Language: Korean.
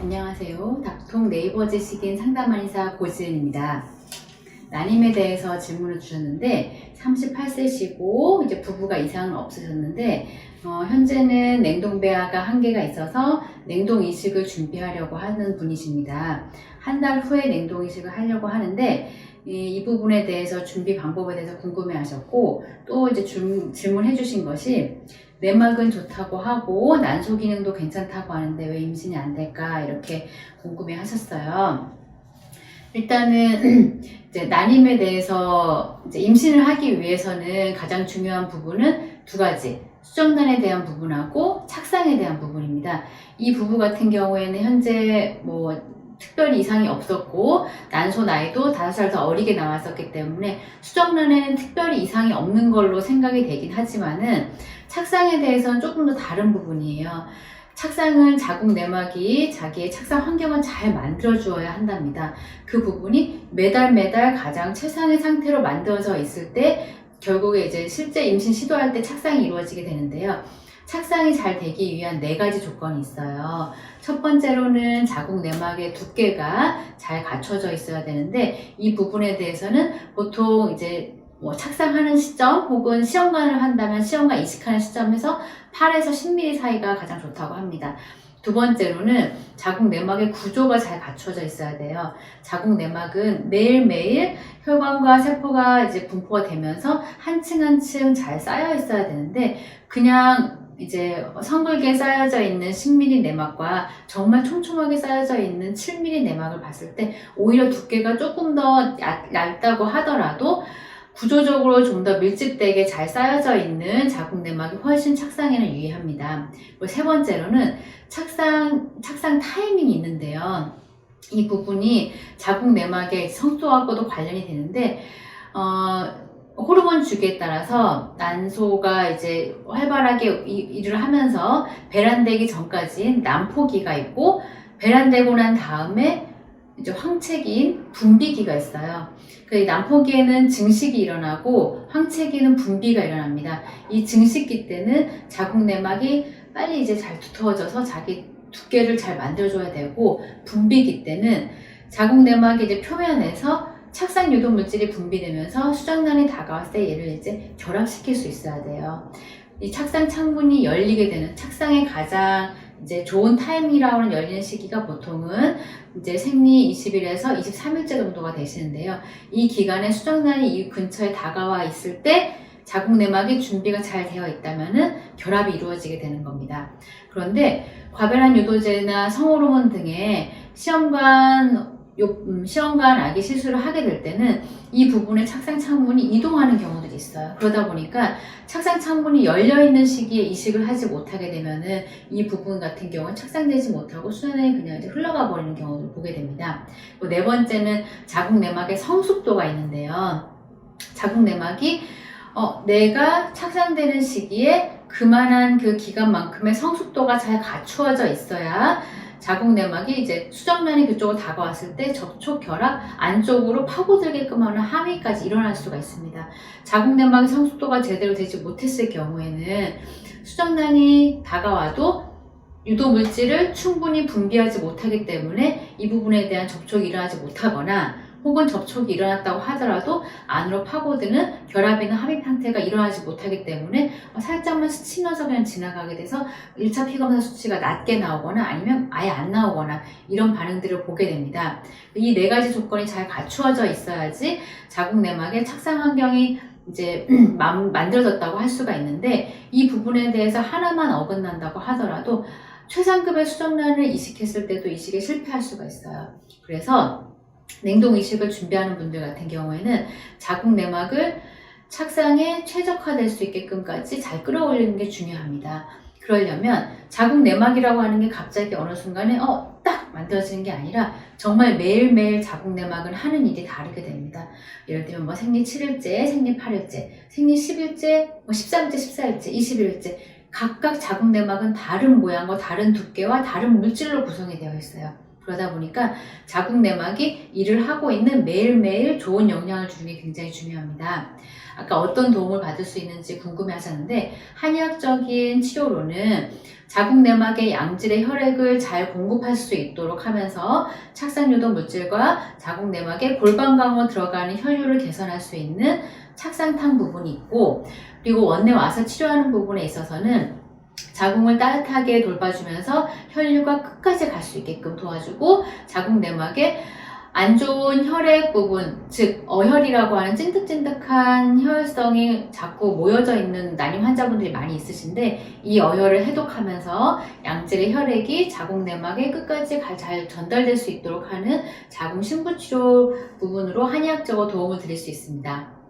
안녕하세요. 닥통 네이버 지식인 상담한의사 고지은입니다. 난임에 대해서 질문을 주셨는데 38세시고 이제 부부가 이상은 없으셨는데 현재는 냉동배아가 한계가 있어서 냉동 이식을 준비하려고 하는 분이십니다. 한 달 후에 냉동 이식을 하려고 하는데 이 부분에 대해서 준비 방법에 대해서 궁금해 하셨고, 또 이제 질문해 주신 것이 내막은 좋다고 하고 난소 기능도 괜찮다고 하는데 왜 임신이 안 될까 이렇게 궁금해 하셨어요. 일단은 이제 난임에 대해서 이제 임신을 하기 위해서는 가장 중요한 부분은 두 가지, 수정란에 대한 부분하고 착상에 대한 부분입니다. 이 부부 같은 경우에는 현재 특별히 이상이 없었고 난소 나이도 5살 더 어리게 나왔었기 때문에 수정란에는 특별히 이상이 없는 걸로 생각이 되긴 하지만은 착상에 대해서는 조금 더 다른 부분이에요. 착상은 자궁 내막이 자기의 착상 환경을 잘 만들어 주어야 한답니다. 그 부분이 매달 가장 최상의 상태로 만들어져 있을 때 결국에 이제 실제 임신 시도할 때 착상이 이루어지게 되는데요. 착상이 잘 되기 위한 4가지 조건이 있어요. 첫 번째로는 자궁 내막의 두께가 잘 갖춰져 있어야 되는데, 이 부분에 대해서는 보통 이제 착상하는 시점 혹은 시험관을 한다면 시험관 이식하는 시점에서 8에서 10mm 사이가 가장 좋다고 합니다. 두 번째로는 자궁 내막의 구조가 잘 갖춰져 있어야 돼요. 자궁 내막은 매일매일 혈관과 세포가 이제 분포가 되면서 한 층 한 층 잘 쌓여 있어야 되는데, 그냥 이제 성글게 쌓여져 있는 10mm 내막과 정말 촘촘하게 쌓여져 있는 7mm 내막을 봤을 때 오히려 두께가 조금 더 얇다고 하더라도 구조적으로 좀 더 밀집되게 잘 쌓여져 있는 자궁 내막이 훨씬 착상에는 유리합니다. 그리고 세 번째로는 착상 타이밍이 있는데요. 이 부분이 자궁 내막의 성숙도하고도 관련이 되는데, 호르몬 주기에 따라서 난소가 이제 활발하게 일을 하면서 배란되기 전까지 난포기가 있고, 배란되고 난 다음에 이제 황체기인 분비기가 있어요. 그 난포기에는 증식이 일어나고 황체기는 분비가 일어납니다. 이 증식기 때는 자궁 내막이 빨리 이제 잘 두터워져서 자기 두께를 잘 만들어줘야 되고, 분비기 때는 자궁 내막의 이제 표면에서 착상 유도 물질이 분비되면서 수정란이 다가왔을 때 얘를 이제 결합시킬 수 있어야 돼요. 이 착상 창문이 열리게 되는, 착상의 가장 이제 좋은 타이밍이라고 하는 열리는 시기가 보통은 이제 생리 20일에서 23일째 정도가 되시는데요. 이 기간에 수정란이 이 근처에 다가와 있을 때 자궁 내막이 준비가 잘 되어 있다면은 결합이 이루어지게 되는 겁니다. 그런데 과배란 유도제나 성호르몬 등의 시험관 아기 시술을 하게 될 때는 이 부분의 착상 창문이 이동하는 경우들이 있어요. 그러다 보니까 착상 창문이 열려있는 시기에 이식을 하지 못하게 되면은 이 부분 같은 경우는 착상되지 못하고 수면에 그냥 이제 흘러가 버리는 경우를 보게 됩니다. 그리고 네 번째는 자궁 내막의 성숙도가 있는데요. 자궁 내막이 내가 착상되는 시기에 그만한 그 기간만큼의 성숙도가 잘 갖추어져 있어야 자궁 내막이 이제 수정란이 그쪽으로 다가왔을 때 접촉 결합 안쪽으로 파고들게끔 하는 함의까지 일어날 수가 있습니다. 자궁 내막의 성숙도가 제대로 되지 못했을 경우에는 수정란이 다가와도 유도 물질을 충분히 분비하지 못하기 때문에 이 부분에 대한 접촉이 일어나지 못하거나, 혹은 접촉이 일어났다고 하더라도 안으로 파고드는 결합이나 합입 상태가 일어나지 못하기 때문에 살짝만 스치면서 그냥 지나가게 돼서 1차 피검사 수치가 낮게 나오거나 아니면 아예 안 나오거나 이런 반응들을 보게 됩니다. 이 4가지 조건이 잘 갖추어져 있어야지 자궁 내막의 착상 환경이 이제 만들어졌다고 할 수가 있는데, 이 부분에 대해서 하나만 어긋난다고 하더라도 최상급의 수정란을 이식했을 때도 이식에 실패할 수가 있어요. 그래서 냉동 이식을 준비하는 분들 같은 경우에는 자궁 내막을 착상에 최적화될 수 있게끔까지 잘 끌어올리는 게 중요합니다. 그러려면 자궁 내막이라고 하는 게 갑자기 어느 순간에 딱 만들어지는 게 아니라 정말 매일매일 자궁 내막은 하는 일이 다르게 됩니다. 예를 들면 생리 7일째, 생리 8일째, 생리 10일째, 13일째, 14일째, 21일째 각각 자궁 내막은 다른 모양과 다른 두께와 다른 물질로 구성이 되어 있어요. 그러다 보니까 자궁 내막이 일을 하고 있는 매일매일 좋은 영향을 주는 게 굉장히 중요합니다. 아까 어떤 도움을 받을 수 있는지 궁금해 하셨는데, 한의학적인 치료로는 자궁내막의 양질의 혈액을 잘 공급할 수 있도록 하면서 착상유도 물질과 자궁내막의 골반강으로 들어가는 혈류를 개선할 수 있는 착상탕 부분이 있고, 그리고 원내 와서 치료하는 부분에 있어서는 자궁을 따뜻하게 돌봐주면서 혈류가 끝까지 갈 수 있게끔 도와주고, 자궁내막에 안 좋은 혈액 부분, 즉 어혈이라고 하는 찐득찐득한 혈성이 자꾸 모여져 있는 난임 환자분들이 많이 있으신데, 이 어혈을 해독하면서 양질의 혈액이 자궁내막에 끝까지 잘 전달될 수 있도록 하는 자궁 신부치료 부분으로 한의학적으로 도움을 드릴 수 있습니다.